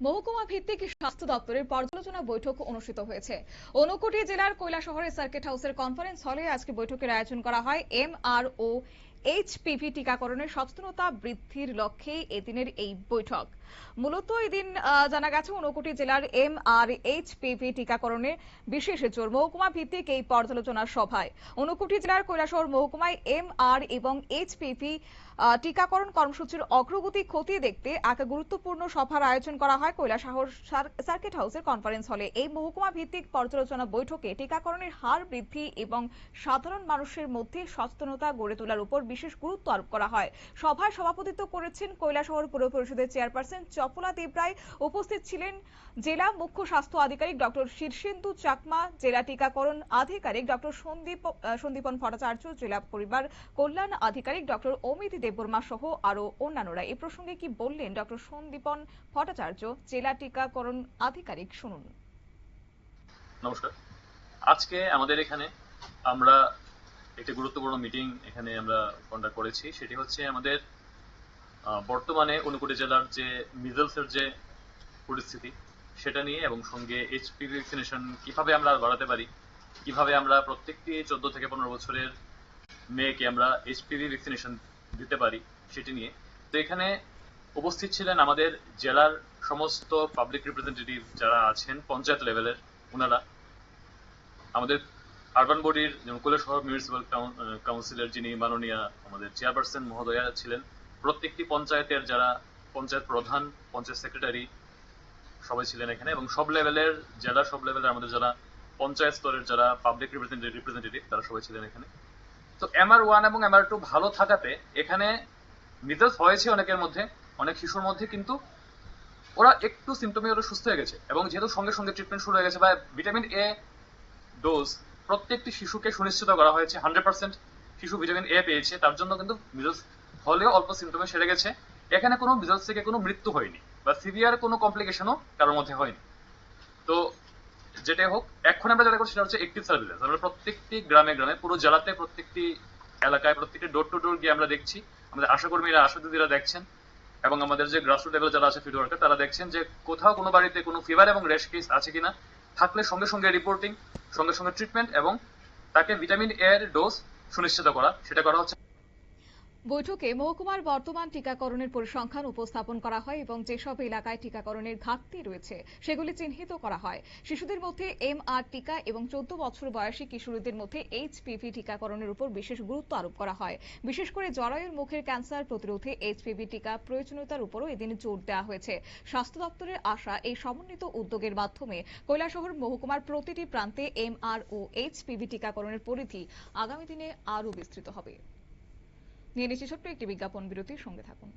মহকুমা ভিত্তিক স্বাস্থ্য দপ্তরের পর্যালোচনা বৈঠক অনুষ্ঠিত হয়েছে। ঊনকোটি জেলার কৈলাসহরের সার্কিট হাউসের কনফারেন্স হলে আজকে বৈঠকের আয়োজন করা হয়। এমআরও এইচপিভি টিকাকরণের সচেতনতা বৃদ্ধির লক্ষ্যে এদিনের এই বৈঠক। মূলত এদিন জানা গেছে ঊনকোটি জেলার এইচপিভি টিকাকরণে বিশেষ জোর। মহকুমা ভিত্তিক এই পর্যালোচনা সভায় ঊনকোটি জেলার কৈলাসহর মহকুমায় এমআর এবং এইচপিভি টিকাকরণ কর্মসূচির অগ্রগতি খতিয়ে দেখতে এক গুরুত্বপূর্ণ সভার আয়োজন করা হয় কৈলাসহর সার্কিট হাউসের কনফারেন্স হলে। এই মহকুমা ভিত্তিক পর্যালোচনা বৈঠকে টিকাকরণের হার বৃদ্ধি এবং সাধারণ মানুষের মধ্যে সচেতনতা গড়ে তোলার উপর বিশেষ গুরুত্ব আরোপ করা হয়। সভায় সভাপতিত্ব করেছেন কৈলাসহর পৌর পরিষদের চেয়ারপারসন চপলা দেবরায়। উপস্থিত ছিলেন জেলা মুখ্য স্বাস্থ্য আধিকারিক ডক্টর শীর্ষেন্দু চাকমা, জেলা টিকাকরণ আধিকারিক ডক্টর সন্দীপন ভট্টাচার্য, জেলা পরিবার কল্যাণ আধিকারিক ডক্টর অমিত দেববর্মা সহ আরো অন্যান্যরা। এই প্রসঙ্গে কি বললেন ডক্টর সন্দীপন ভট্টাচার্য, জেলা টিকাকরণ আধিকারিক, শুনুন। নমস্কার। আজকে আমাদের এখানে আমরা একটি গুরুত্বপূর্ণ মিটিং এখানে আমরা কন্ডাক্ট করেছি। সেটি হচ্ছে আমাদের বর্তমানে ঊনকোটি জেলার যে মিজলসের যে পরিস্থিতি সেটা নিয়ে, এবং সঙ্গে এইচপিভি ভ্যাকসিনেশন কিভাবে আমরা বাড়াতে পারি, কিভাবে আমরা প্রত্যেকটি 14 থেকে 15 বছরের মেয়েকে আমরা এইচপিভি ভ্যাকসিনেশন দিতে পারি সেটি নিয়ে। তো এখানে উপস্থিত ছিলেন আমাদের জেলার সমস্ত পাবলিক রিপ্রেজেন্টেটিভ যারা আছেন পঞ্চায়েত লেভেলের, ওনারা আমাদের আরবান বডির যেমন কৈলাসহর মিউনিসিপাল কাউন্সিলের যিনি মাননীয় আমাদের চেয়ারপারসন মহোদয়া ছিলেন, প্রত্যেকটি পঞ্চায়েতের যারা পঞ্চায়েত প্রধান, পঞ্চায়েত সেক্রেটারি সবাই ছিলেন এখানে, এবং সব লেভেলের জেলার সব লেভেলের আমাদের যারা পঞ্চায়েত স্তরের যারা পাবলিক রিপ্রেজেন্টেটিভ তারা সবাই ছিলেন এখানে। তো MR1 এবং MR2 ভালো থাকাতে এখানে মিজলস হয়েছে অনেকের মধ্যে, অনেক শিশুর মধ্যে, কিন্তু ওরা একটু সিমটমে ওরা সুস্থ হয়ে গেছে, এবং যেহেতু সঙ্গে সঙ্গে ট্রিটমেন্ট শুরু হয়ে গেছে বা ভিটামিন এ ডোজ প্রত্যেকটি শিশুকে সুনিশ্চিত করা হয়েছে, 100% শিশু ভিটামিন এ পেয়েছে, তার জন্য কিন্তু মিজলস হলেও অল্প সিমটমে সেরে গেছে। এখানে কোনো মিজলস থেকে কোনো মৃত্যু হয়নি বা সিভিয়ার কোনো কমপ্লিকেশনও কারোর মধ্যে হয়নি। তো যেটাই হোক, এখন আমরা যেটা করছি সেটা হচ্ছে অ্যাক্টিভ সার্ভিলেন্স। আমরা প্রত্যেকটি গ্রামে গ্রামে, পুরো জেলাতে, প্রত্যেকটি এলাকায়, প্রত্যেকটি ডোর টু ডোর গিয়ে আমরা দেখছি। আমাদের আশাকর্মীরা, আশা দিদিরা দেখছেন, এবং আমাদের যে গ্রাসরুট লেভেল যারা আছে ফিল্ড ওয়ার্কার তারা দেখছেন যে কোথাও কোনো বাড়িতে কোনো ফিভার এবং র্যাশ কেস আছে কিনা, থাকলে সঙ্গে সঙ্গে রিপোর্টিং, সঙ্গে সঙ্গে ট্রিটমেন্ট, এবং তাকে ভিটামিন এ এর ডোজ সুনিশ্চিত করা, সেটা করা হচ্ছে। বৈঠকে মহকুমার বর্তমান টিকাকরণের পরিসংখ্যান উপস্থাপন করা হয় এবং যেসব এলাকায় টিকাকরণের ঘাটতি রয়েছে সেগুলি চিহ্নিত করা হয়। শিশুদের মধ্যে এমআর টিকা এবং 14 বছর বয়সী কিশোরীদের মধ্যে এইচপিভি টিকাকরণের উপর বিশেষ গুরুত্ব আরোপ করা হয়। বিশেষ করে জরায়ুর মুখের ক্যান্সার প্রতিরোধে এইচপিভি টিকা প্রয়োজনীয়তার উপরও এদিন জোর দেওয়া হয়েছে। স্বাস্থ্য দপ্তরের আশা, এই সমন্বিত উদ্যোগের মাধ্যমে কৈলাসহর মহকুমার প্রতিটি প্রান্তে এমআর ও এইচপিভি টিকাকরণের পরিধি আগামী দিনে আরও বিস্তৃত হবে। নিয়ে নিচ্ছি ছোট্ট একটি বিজ্ঞাপন বিরতির সঙ্গে থাকুন।